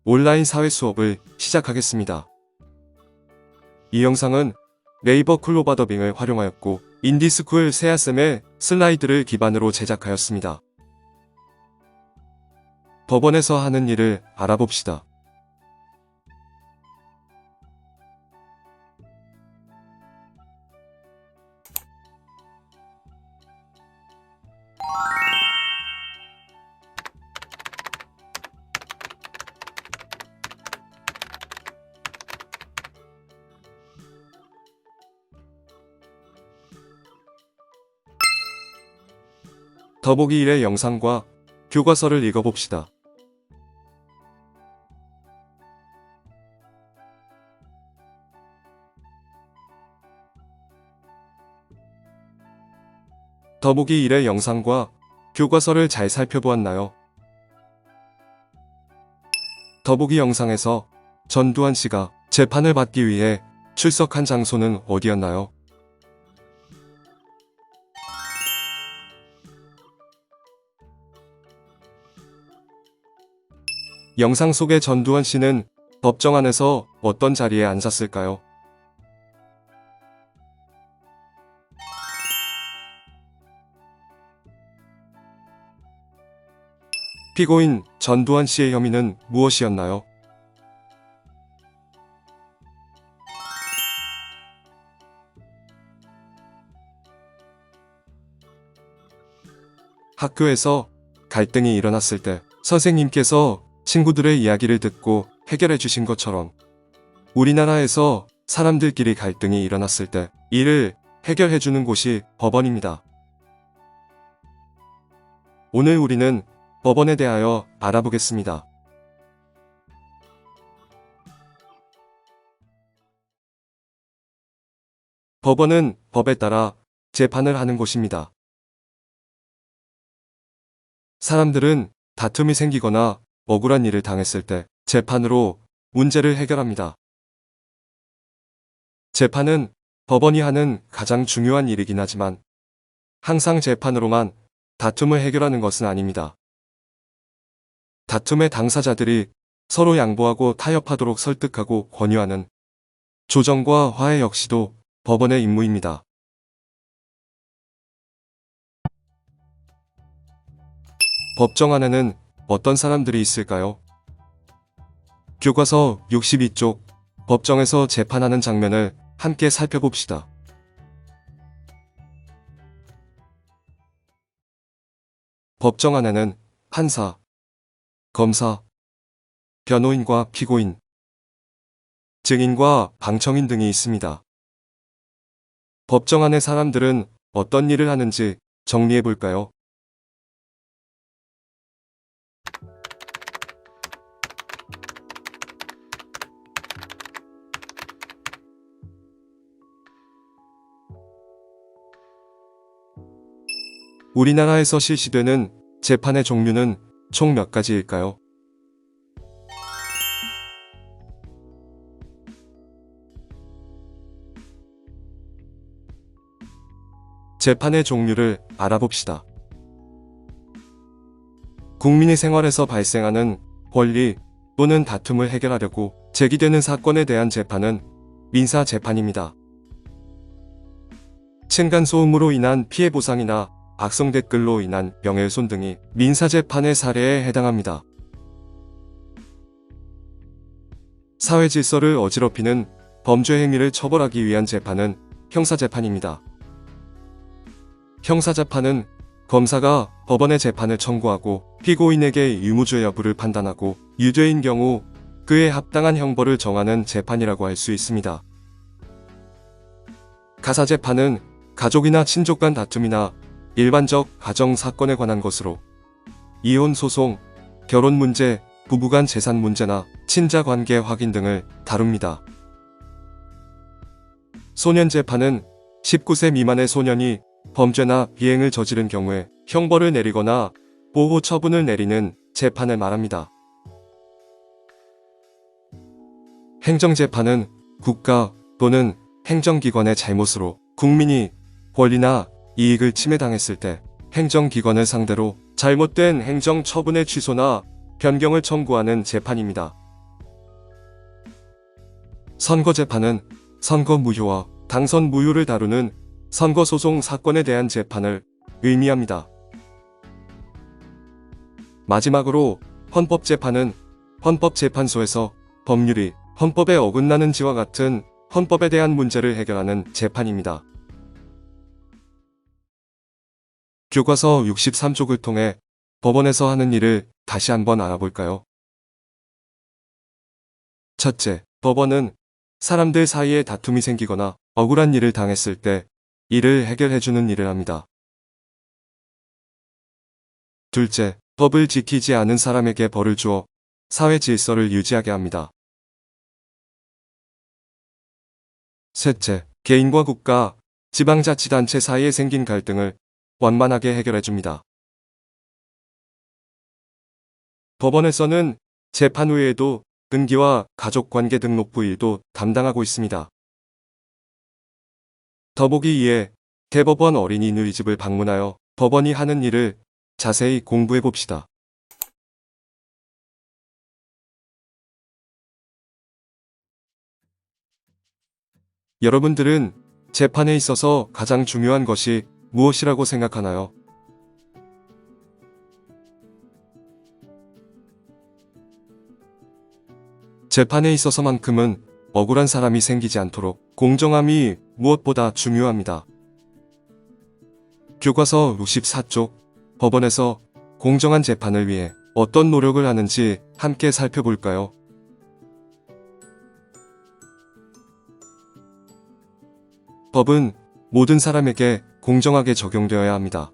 온라인 사회 수업을 시작하겠습니다. 이 영상은 네이버 클로바 더빙을 활용하였고 인디스쿨 세아쌤의 슬라이드를 기반으로 제작하였습니다. 법원에서 하는 일을 알아봅시다. 더보기 1의 영상과 교과서를 읽어봅시다. 더보기 1의 영상과 교과서를 잘 살펴보았나요? 더보기 영상에서 전두환 씨가 재판을 받기 위해 출석한 장소는 어디였나요? 영상 속의 전두환 씨는 법정 안에서 어떤 자리에 앉았을까요? 피고인 전두환 씨의 혐의는 무엇이었나요? 학교에서 갈등이 일어났을 때 선생님께서 친구들의 이야기를 듣고 해결해 주신 것처럼 우리나라에서 사람들끼리 갈등이 일어났을 때 이를 해결해 주는 곳이 법원입니다. 오늘 우리는 법원에 대하여 알아보겠습니다. 법원은 법에 따라 재판을 하는 곳입니다. 사람들은 다툼이 생기거나 억울한 일을 당했을 때 재판으로 문제를 해결합니다. 재판은 법원이 하는 가장 중요한 일이긴 하지만 항상 재판으로만 다툼을 해결하는 것은 아닙니다. 다툼의 당사자들이 서로 양보하고 타협하도록 설득하고 권유하는 조정과 화해 역시도 법원의 임무입니다. 법정 안에는 어떤 사람들이 있을까요? 교과서 62쪽 법정에서 재판하는 장면을 함께 살펴봅시다. 법정 안에는 판사, 검사, 변호인과 피고인, 증인과 방청인 등이 있습니다. 법정 안의 사람들은 어떤 일을 하는지 정리해 볼까요? 우리나라에서 실시되는 재판의 종류는 총 몇 가지일까요? 재판의 종류를 알아봅시다. 국민의 생활에서 발생하는 권리 또는 다툼을 해결하려고 제기되는 사건에 대한 재판은 민사재판입니다. 층간소음으로 인한 피해 보상이나 악성 댓글로 인한 명예훼손 등이 민사재판의 사례에 해당합니다. 사회 질서를 어지럽히는 범죄 행위를 처벌하기 위한 재판은 형사재판입니다. 형사재판은 검사가 법원에 재판을 청구하고 피고인에게 유무죄 여부를 판단하고 유죄인 경우 그에 합당한 형벌을 정하는 재판이라고 할 수 있습니다. 가사재판은 가족이나 친족 간 다툼이나 일반적 가정 사건에 관한 것으로 이혼 소송, 결혼 문제, 부부간 재산 문제나 친자 관계 확인 등을 다룹니다. 소년 재판은 19세 미만의 소년이 범죄나 비행을 저지른 경우에 형벌을 내리거나 보호 처분을 내리는 재판을 말합니다. 행정재판은 국가 또는 행정기관의 잘못으로 국민이 권리나 이익을 침해당했을 때 행정기관을 상대로 잘못된 행정처분의 취소나 변경을 청구하는 재판입니다. 선거재판은 선거 무효와 당선 무효를 다루는 선거소송 사건에 대한 재판을 의미합니다. 마지막으로 헌법재판은 헌법재판소에서 법률이 헌법에 어긋나는지와 같은 헌법에 대한 문제를 해결하는 재판입니다. 교과서 63쪽을 통해 법원에서 하는 일을 다시 한번 알아볼까요? 첫째, 법원은 사람들 사이에 다툼이 생기거나 억울한 일을 당했을 때 이를 해결해주는 일을 합니다. 둘째, 법을 지키지 않은 사람에게 벌을 주어 사회 질서를 유지하게 합니다. 셋째, 개인과 국가, 지방자치단체 사이에 생긴 갈등을 원만하게 해결해줍니다. 법원에서는 재판 외에도 등기와 가족관계 등록부 일도 담당하고 있습니다. 더보기 2에 대법원 어린이 누리집을 방문하여 법원이 하는 일을 자세히 공부해 봅시다. 여러분들은 재판에 있어서 가장 중요한 것이 무엇이라고 생각하나요? 재판에 있어서만큼은 억울한 사람이 생기지 않도록 공정함이 무엇보다 중요합니다. 교과서 64쪽 법원에서 공정한 재판을 위해 어떤 노력을 하는지 함께 살펴볼까요? 법은 모든 사람에게 공정하게 적용되어야 합니다.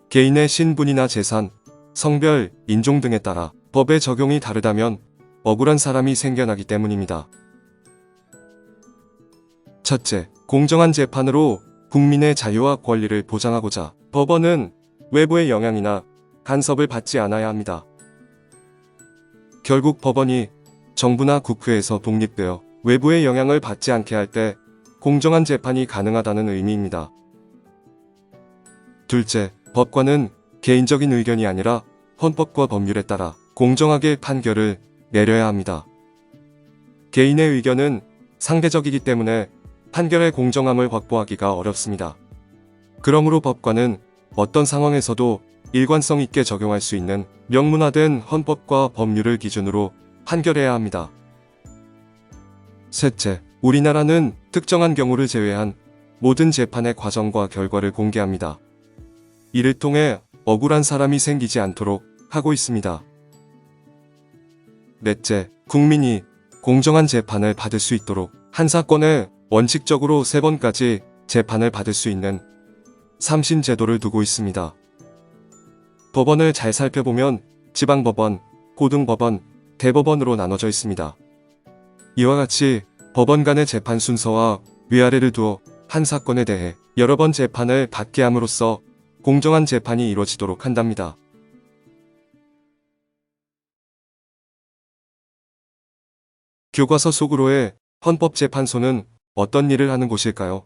개인의 신분이나 재산, 성별, 인종 등에 따라 법의 적용이 다르다면 억울한 사람이 생겨나기 때문입니다. 첫째, 공정한 재판으로 국민의 자유와 권리를 보장하고자 법원은 외부의 영향이나 간섭을 받지 않아야 합니다. 결국 법원이 정부나 국회에서 독립되어 외부의 영향을 받지 않게 할 때 공정한 재판이 가능하다는 의미입니다. 둘째, 법관은 개인적인 의견이 아니라 헌법과 법률에 따라 공정하게 판결을 내려야 합니다. 개인의 의견은 상대적이기 때문에 판결의 공정함을 확보하기가 어렵습니다. 그러므로 법관은 어떤 상황에서도 일관성 있게 적용할 수 있는 명문화된 헌법과 법률을 기준으로 판결해야 합니다. 셋째, 우리나라는 특정한 경우를 제외한 모든 재판의 과정과 결과를 공개합니다. 이를 통해 억울한 사람이 생기지 않도록 하고 있습니다. 넷째, 국민이 공정한 재판을 받을 수 있도록 한 사건에 원칙적으로 3번까지 재판을 받을 수 있는 3심 제도를 두고 있습니다. 법원을 잘 살펴보면 지방법원, 고등법원, 대법원으로 나눠져 있습니다. 이와 같이 법원 간의 재판 순서와 위아래를 두어 한 사건에 대해 여러 번 재판을 받게 함으로써 공정한 재판이 이루어지도록 한답니다. 교과서 속으로의 헌법재판소는 어떤 일을 하는 곳일까요?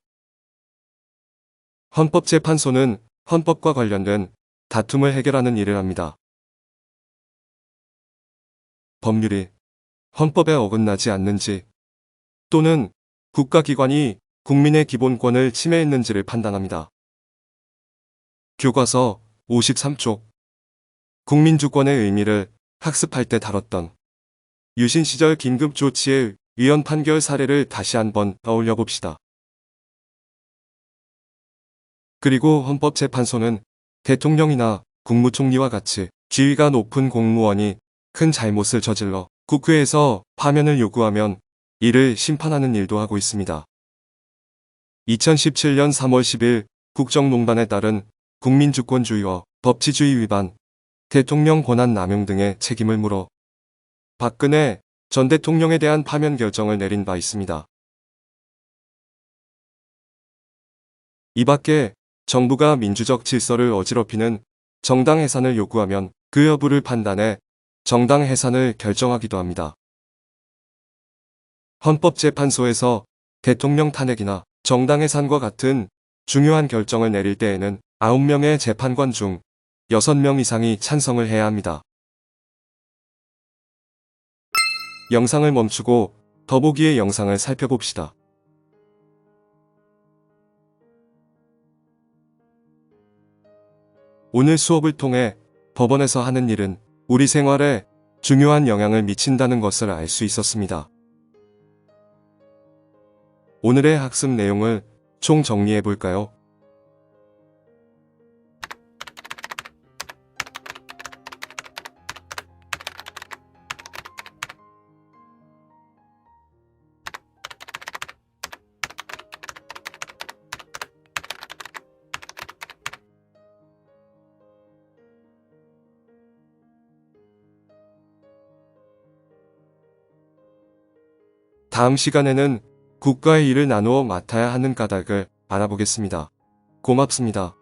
헌법재판소는 헌법과 관련된 다툼을 해결하는 일을 합니다. 법률이 헌법에 어긋나지 않는지 또는 국가기관이 국민의 기본권을 침해했는지를 판단합니다. 교과서 53쪽 국민주권의 의미를 학습할 때 다뤘던 유신 시절 긴급조치의 위헌 판결 사례를 다시 한번 떠올려 봅시다. 그리고 헌법재판소는 대통령이나 국무총리와 같이 지위가 높은 공무원이 큰 잘못을 저질러 국회에서 파면을 요구하면 이를 심판하는 일도 하고 있습니다. 2017년 3월 10일 국정농단에 따른 국민주권주의와 법치주의 위반, 대통령 권한 남용 등의 책임을 물어 박근혜 전 대통령에 대한 파면 결정을 내린 바 있습니다. 이 밖에 정부가 민주적 질서를 어지럽히는 정당 해산을 요구하면 그 여부를 판단해 정당 해산을 결정하기도 합니다. 헌법재판소에서 대통령 탄핵이나 정당 해산과 같은 중요한 결정을 내릴 때에는 9명의 재판관 중 6명 이상이 찬성을 해야 합니다. 영상을 멈추고 더보기의 영상을 살펴봅시다. 오늘 수업을 통해 법원에서 하는 일은 우리 생활에 중요한 영향을 미친다는 것을 알 수 있었습니다. 오늘의 학습 내용을 총 정리해 볼까요? 다음 시간에는 국가의 일을 나누어 맡아야 하는 까닭을 알아보겠습니다. 고맙습니다.